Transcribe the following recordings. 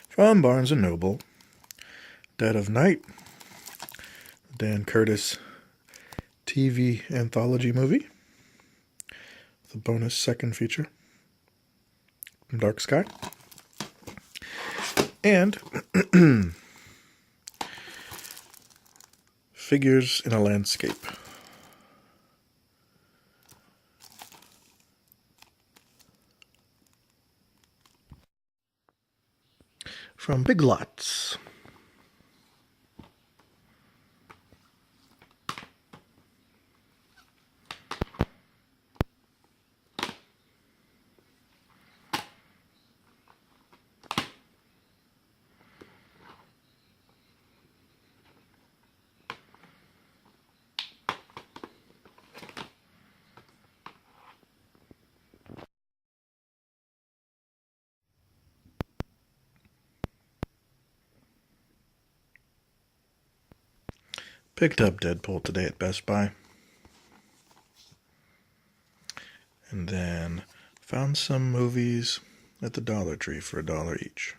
From Barnes & Noble, Dead of Night, Dan Curtis TV anthology movie, the bonus second feature from Dark Sky, and Figures in a Landscape. From Big Lots. Picked up Deadpool today at Best Buy. And then found some movies at the Dollar Tree for $1 each.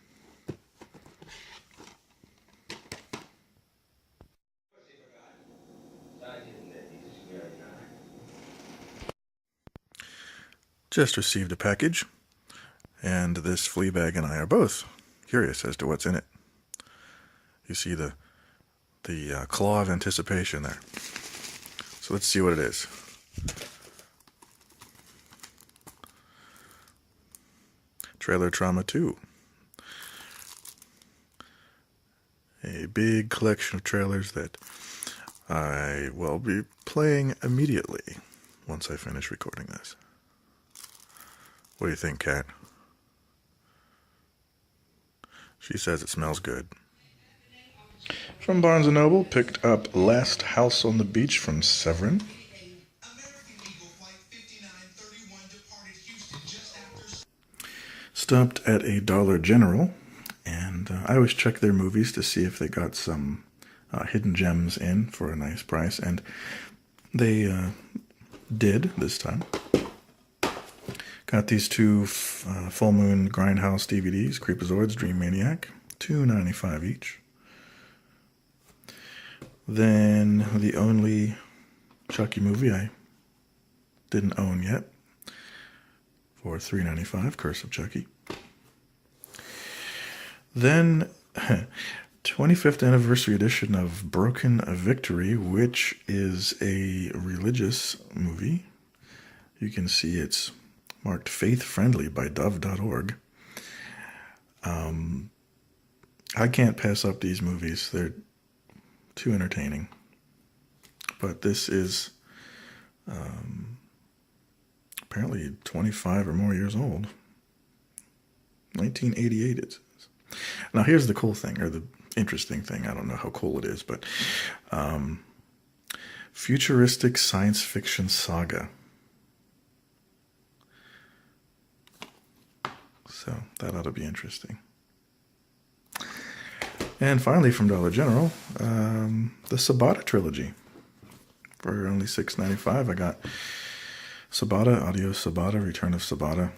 Just received a package, and this flea bag and I are both curious as to what's in it. You see the claw of anticipation there. So let's see what it is. Trailer Trauma 2. A big collection of trailers that I will be playing immediately once I finish recording this. What do you think, Kat? She says it smells good. From Barnes & Noble, picked up Last House on the Beach from Severin. Stopped at a Dollar General, and I always check their movies to see if they got some hidden gems in for a nice price, and they did this time. Got these two Full Moon Grindhouse DVDs, Creepazoids, Dream Maniac, $2.95 each. Then the only Chucky movie I didn't own yet, for $3.95, Curse of Chucky. Then 25th anniversary edition of Broken Victory, which is a religious movie. You can see it's marked faith-friendly by dove.org. I can't pass up these movies. They're too entertaining. But this is apparently 25 or more years old. 1988 it says. Now here's the cool thing, or the interesting thing. I don't know how cool it is, but futuristic science fiction saga. So that ought to be interesting. And finally, from Dollar General, the Sabata trilogy. For only $6.95, I got Sabata, Adios Sabata, Return of Sabata.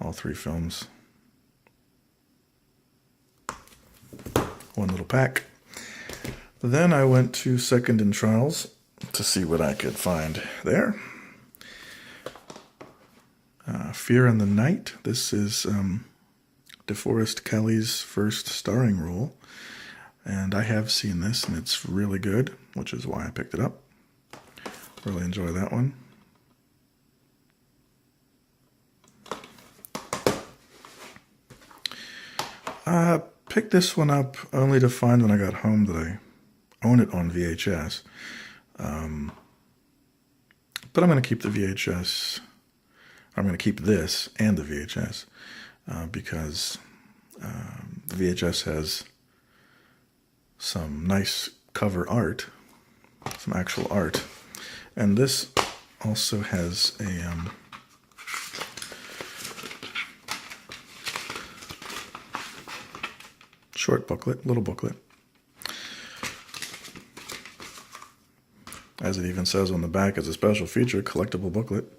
All three films. One little pack. Then I went to Second and Trials to see what I could find there. Fear in the Night. This is DeForest Kelley's first starring role, and I have seen this, and it's really good, which is why I picked it up. Really enjoy that one. I picked this one up only to find when I got home that I own it on VHS. But I'm going to keep the VHS. I'm going to keep this and the VHS. Because the VHS has some nice cover art, some actual art, and this also has a short booklet, little booklet, as it even says on the back as a special feature, collectible booklet.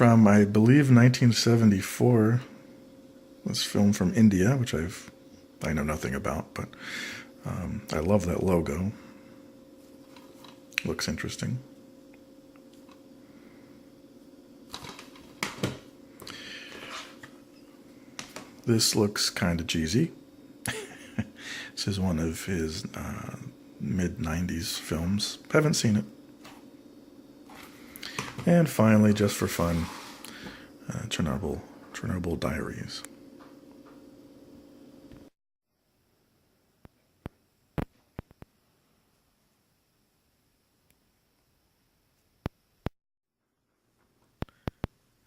from, I believe, 1974. This film from India, which I know nothing about, but I love that logo. Looks interesting. This looks kind of cheesy. This is one of his mid-90s films. Haven't seen it. And finally, just for fun, Chernobyl Diaries.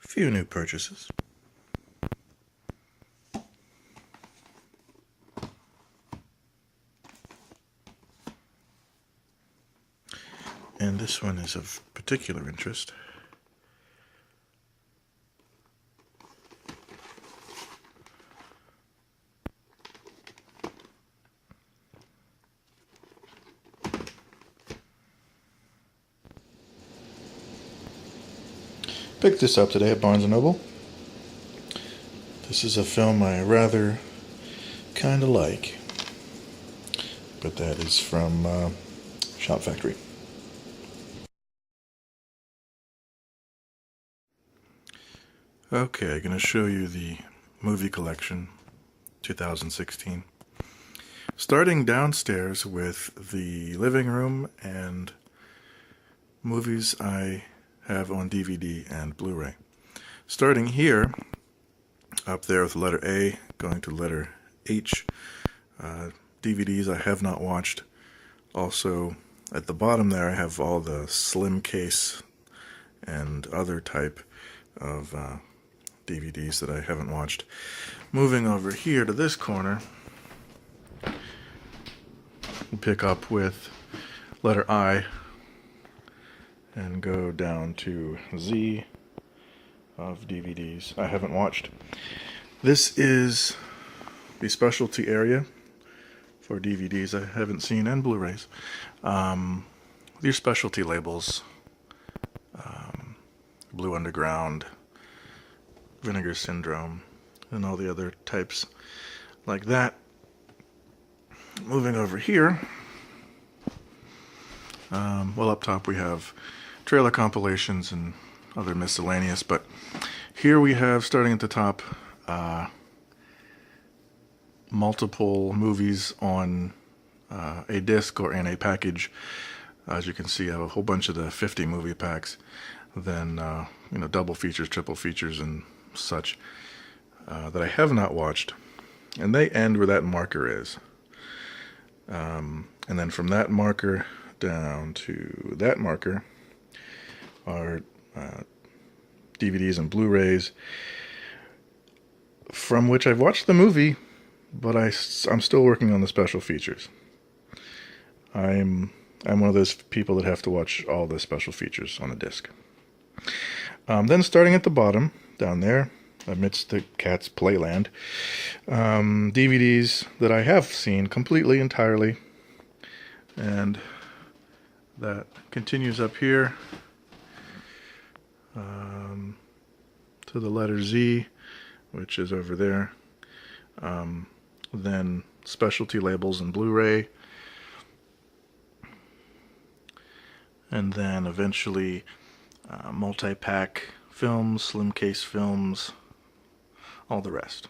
Few new purchases. And this one is of particular interest. Picked this up today at Barnes & Noble. This is a film I rather kind of like, but that is from Shout Factory. Okay, I'm going to show you the movie collection 2016. Starting downstairs with the living room and movies I have on DVD and Blu-ray. Starting here, up there with the letter A, going to letter H, DVDs I have not watched. Also, at the bottom there, I have all the slim case and other type of DVDs that I haven't watched. Moving over here to this corner, we'll pick up with letter I and go down to Z of DVDs I haven't watched. This is the specialty area for DVDs I haven't seen and Blu-rays. These specialty labels, Blue Underground, Vinegar Syndrome, and all the other types like that. Moving over here, well, up top we have trailer compilations and other miscellaneous, but here we have, starting at the top, multiple movies on a disc or in a package. As you can see, I have a whole bunch of the 50 movie packs, then double features, triple features, and such that I have not watched, and they end where that marker is, and then from that marker down to that marker are DVDs and Blu-rays from which I've watched the movie, but I'm still working on the special features. I'm one of those people that have to watch all the special features on a disc. Then starting at the bottom, down there, amidst the cat's playland, DVDs that I have seen completely, entirely, and that continues up here to the letter Z, which is over there. Then specialty labels and Blu-ray, and then eventually multi-pack films, slim case films, all the rest.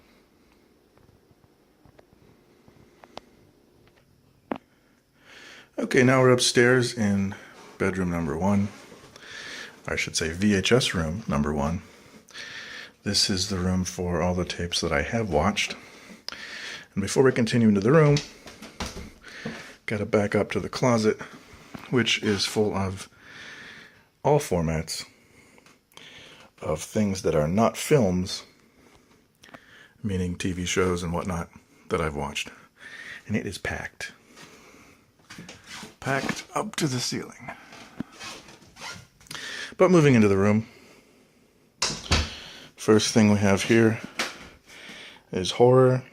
Okay, now we're upstairs in bedroom number 1. I should say VHS room number 1. This is the room for all the tapes that I have watched. And before we continue into the room, got to back up to the closet, which is full of all formats of things that are not films, meaning TV shows and whatnot, that I've watched. And it is packed. Packed up to the ceiling. But moving into the room, first thing we have here is horror.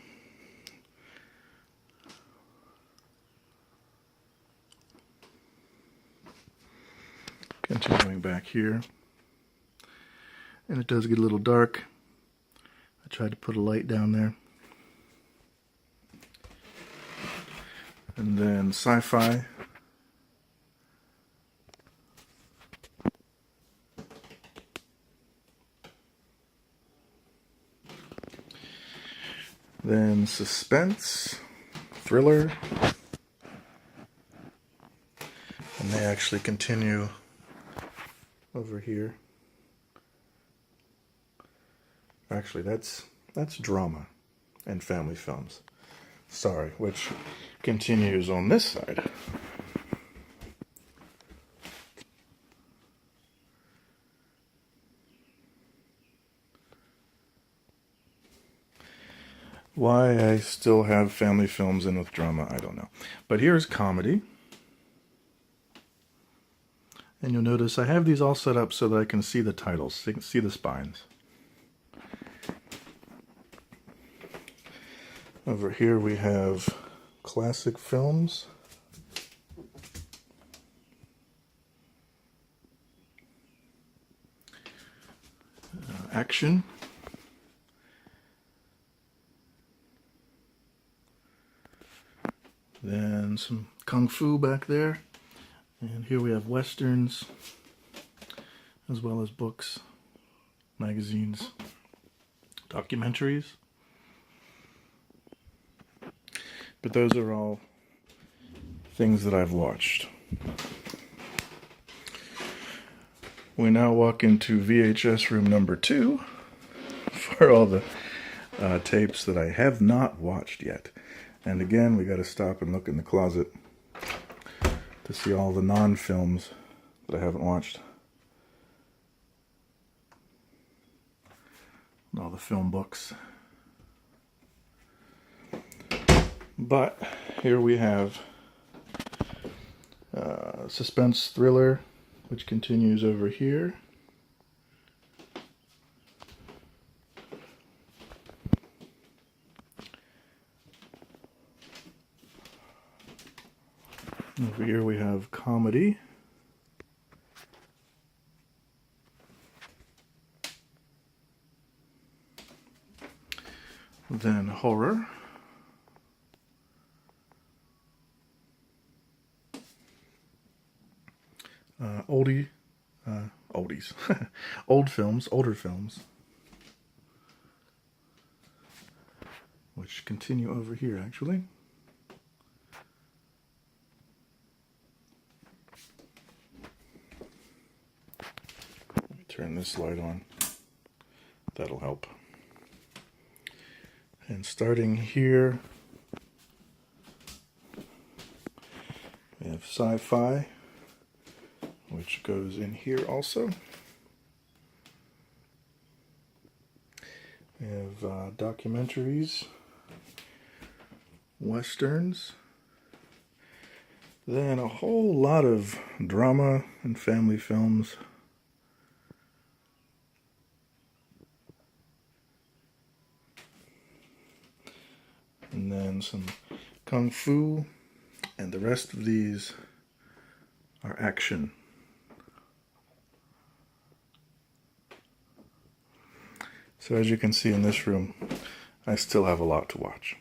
Continuing back here. And it does get a little dark. I tried to put a light down there. And then sci-fi. Then suspense, thriller. And they actually continue over here. Actually, that's drama and family films. Sorry, which continues on this side. Why I still have family films in with drama, I don't know. But here's comedy. And you'll notice I have these all set up so that I can see the titles, so you can see the spines. Over here we have classic films. Action. Then some kung fu back there. And here we have westerns, as well as books, magazines, documentaries. But those are all things that I've watched. We now walk into VHS room number 2 for all the tapes that I have not watched yet. And again, we got to stop and look in the closet to see all the non-films that I haven't watched. And all the film books. But here we have suspense thriller, which continues over here. Over here we have comedy. Then horror. Oldies. Older films. Which continue over here, actually. Let me turn this light on. That'll help. And starting here, we have sci-fi, which goes in here also. We have documentaries, westerns, then a whole lot of drama and family films. And then some kung fu, and the rest of these are action. So as you can see in this room, I still have a lot to watch.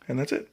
And that's it.